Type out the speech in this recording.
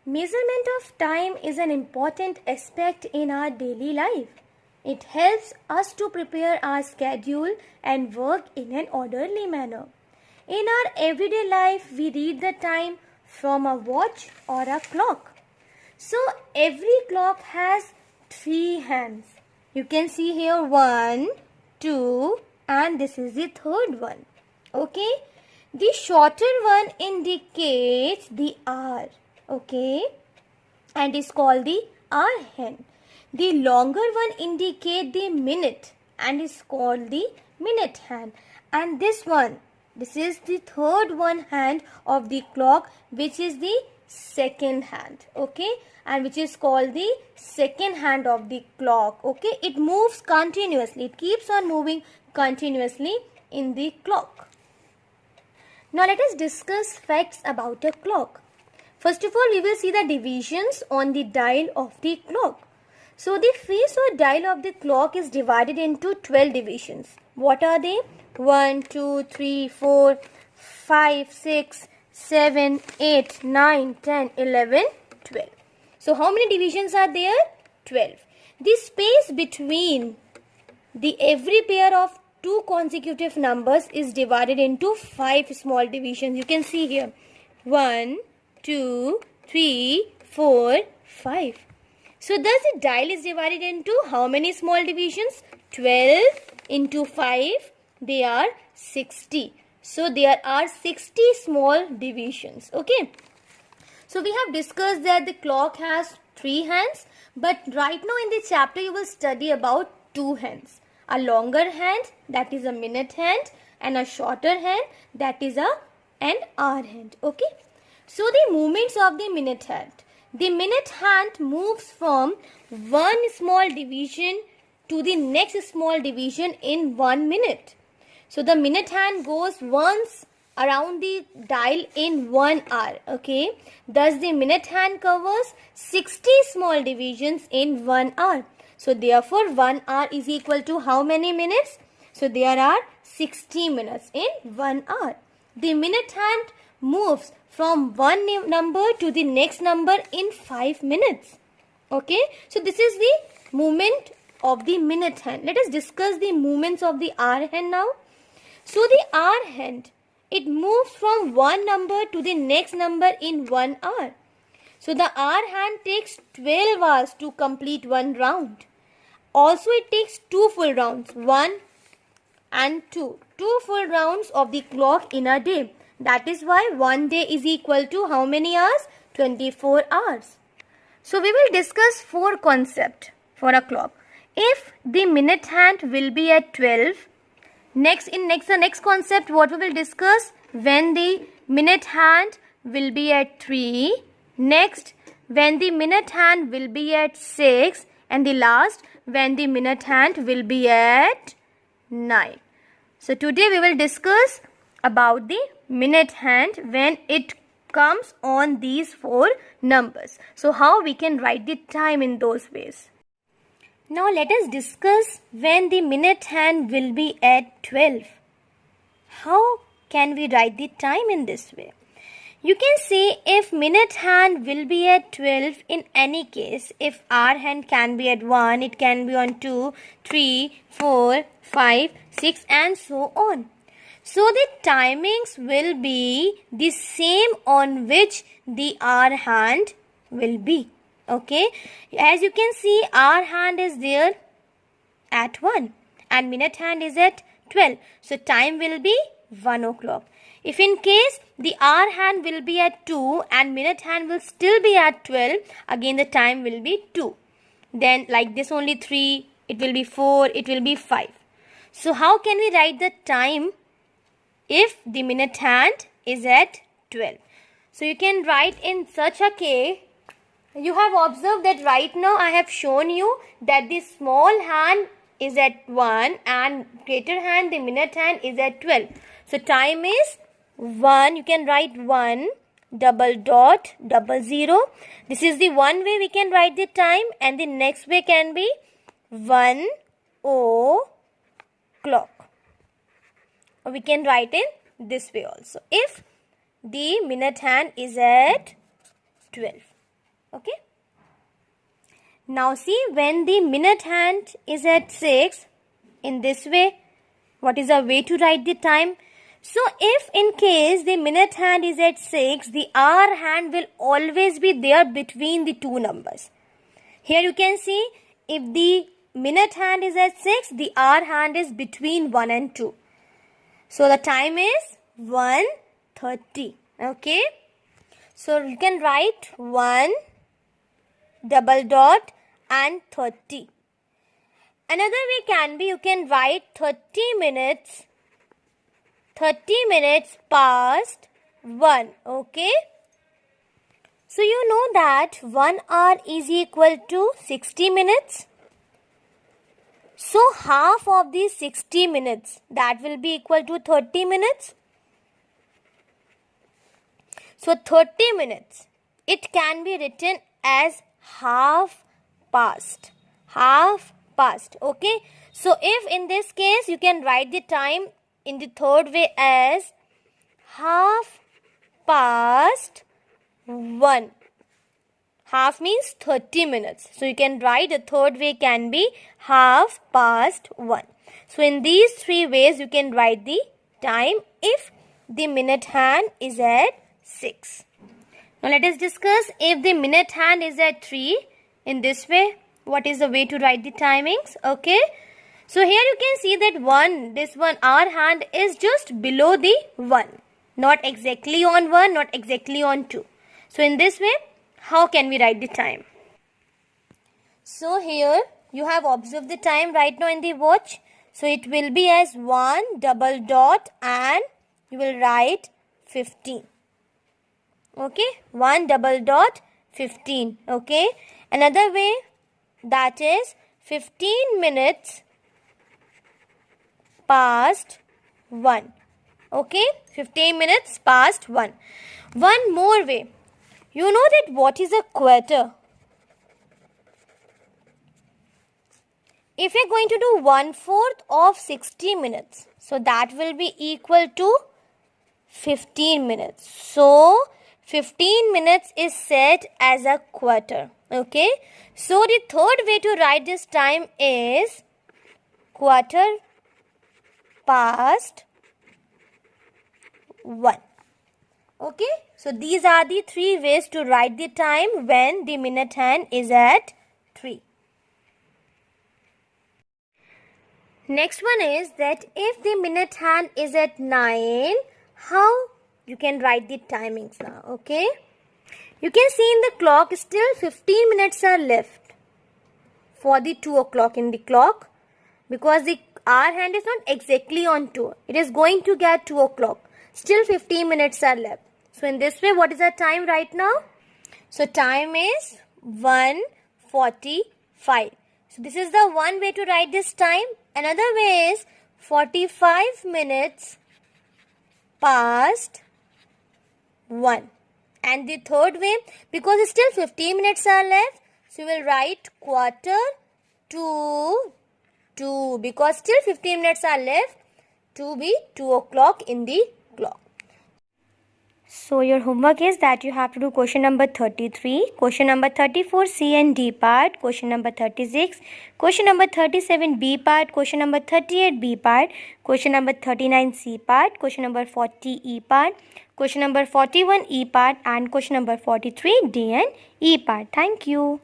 Measurement of time is an important aspect in our daily life. It helps us to prepare our schedule and work in an orderly manner. In our everyday life, we read the time from a watch or a clock. So, every clock has 3 hands. You can see here 1, 2, and this is the third one. Okay? The shorter one indicates the hour. Okay, and is called the hour hand. The longer one indicates the minute and is called the minute hand. And this is the third one hand of the clock, which is the second hand. Okay, and which is called the second hand of the clock. Okay, it moves continuously. It keeps on moving continuously in the clock. Now let us discuss facts about a clock. First of all, we will see the divisions on the dial of the clock. So, the face or dial of the clock is divided into 12 divisions. What are they? 1, 2, 3, 4, 5, 6, 7, 8, 9, 10, 11, 12. So, how many divisions are there? 12. The space between every pair of two consecutive numbers is divided into 5 small divisions. You can see here 1, 2, 3, 4, 5. So thus the dial is divided into how many small divisions? 12 into 5, they are 60. So there are 60 small divisions. Okay. So we have discussed that the clock has 3 hands, but right now in this chapter you will study about 2 hands. A longer hand, that is a minute hand, and a shorter hand, that is an hour hand. Okay. So the movements of the minute hand. The minute hand moves from one small division to the next small division in 1 minute. So the minute hand goes once around the dial in 1 hour. Okay. Thus the minute hand covers 60 small divisions in 1 hour. So therefore 1 hour is equal to how many minutes? So there are 60 minutes in 1 hour. The minute hand moves from one number to the next number in 5 minutes. Okay. So this is the movement of the minute hand. Let us discuss the movements of the hour hand now. So the hour hand, it moves from one number to the next number in 1 hour. So the hour hand takes 12 hours to complete one round. Also it takes 2 full rounds, 1 and 2. 2 full rounds of the clock in a day. That is why 1 day is equal to how many hours? 24 hours. So we will discuss 4 concepts for a clock. If the minute hand will be at 12, the next concept what we will discuss, when the minute hand will be at 3, next when the minute hand will be at 6, and the last when the minute hand will be at 9. So today we will discuss about the minute hand when it comes on these 4 numbers. So how we can write the time in those ways. Now let us discuss when the minute hand will be at 12. How can we write the time in this way? You can say if minute hand will be at 12 in any case, if hour hand can be at 1, it can be on 2, 3, 4, 5, 6 and so on. So the timings will be the same on which the hour hand will be. Okay. As you can see, hour hand is there at 1 and minute hand is at 12. So time will be 1 o'clock. If in case the hour hand will be at 2 and minute hand will still be at 12, again the time will be 2. Then like this only 3, it will be 4, it will be 5. So how can we write the time if the minute hand is at 12? So you can write in such a case. You have observed that right now I have shown you that the small hand is at 1 and greater hand, the minute hand is at 12. So time is 1. You can write 1 double dot double 0. This is the one way we can write the time, and the next way can be 1 o'clock. Or we can write in this way also if the minute hand is at 12. Okay. Now see, when the minute hand is at 6, in this way, what is a way to write the time? So if in case the minute hand is at 6, the hour hand will always be there between the two numbers. Here you can see, if the minute hand is at 6, the hour hand is between 1 and 2. So the time is 1:30. Okay. So you can write 1 double dot and 30. Another way can be, you can write 30 minutes past 1. Okay. So you know that 1 hour is equal to 60 minutes. So half of these 60 minutes, that will be equal to 30 minutes. So 30 minutes, it can be written as half past. Half past. Okay. So if in this case, you can write the time in the third way as half past 1. Half means 30 minutes. So you can write the third way can be half past 1. So in these three ways you can write the time if the minute hand is at 6. Now let us discuss if the minute hand is at 3. In this way, what is the way to write the timings? Okay. So here you can see that this one hour hand is just below the 1. Not exactly on 1, not exactly on 2. So in this way, how can we write the time? So here you have observed the time right now in the watch. So it will be as 1 double dot and you will write 15. Okay, 1 double dot 15. Okay, another way, that is 15 minutes past 1. Okay, 15 minutes past 1. One more way. You know that what is a quarter? If we are going to do 1/4 of 60 minutes, so that will be equal to 15 minutes. So 15 minutes is set as a quarter. Okay. So the third way to write this time is quarter past 1. Okay. So these are the three ways to write the time when the minute hand is at 3. Next one is that if the minute hand is at 9, how you can write the timings now. Okay. You can see in the clock still 15 minutes are left for the 2 o'clock in the clock, because the hour hand is not exactly on 2. It is going to get 2 o'clock. Still 15 minutes are left. So in this way, what is our time right now? So time is 1:45. So this is the one way to write this time. Another way is 45 minutes past 1. And the third way, because still 15 minutes are left, so you will write quarter to 2, because still 15 minutes are left to be 2 o'clock in the clock. So your homework is that you have to do question number 33, question number 34 C and D part, question number 36, question number 37 B part, question number 38 B part, question number 39 C part, question number 40 E part, question number 41 E part and question number 43 D and E part. Thank you.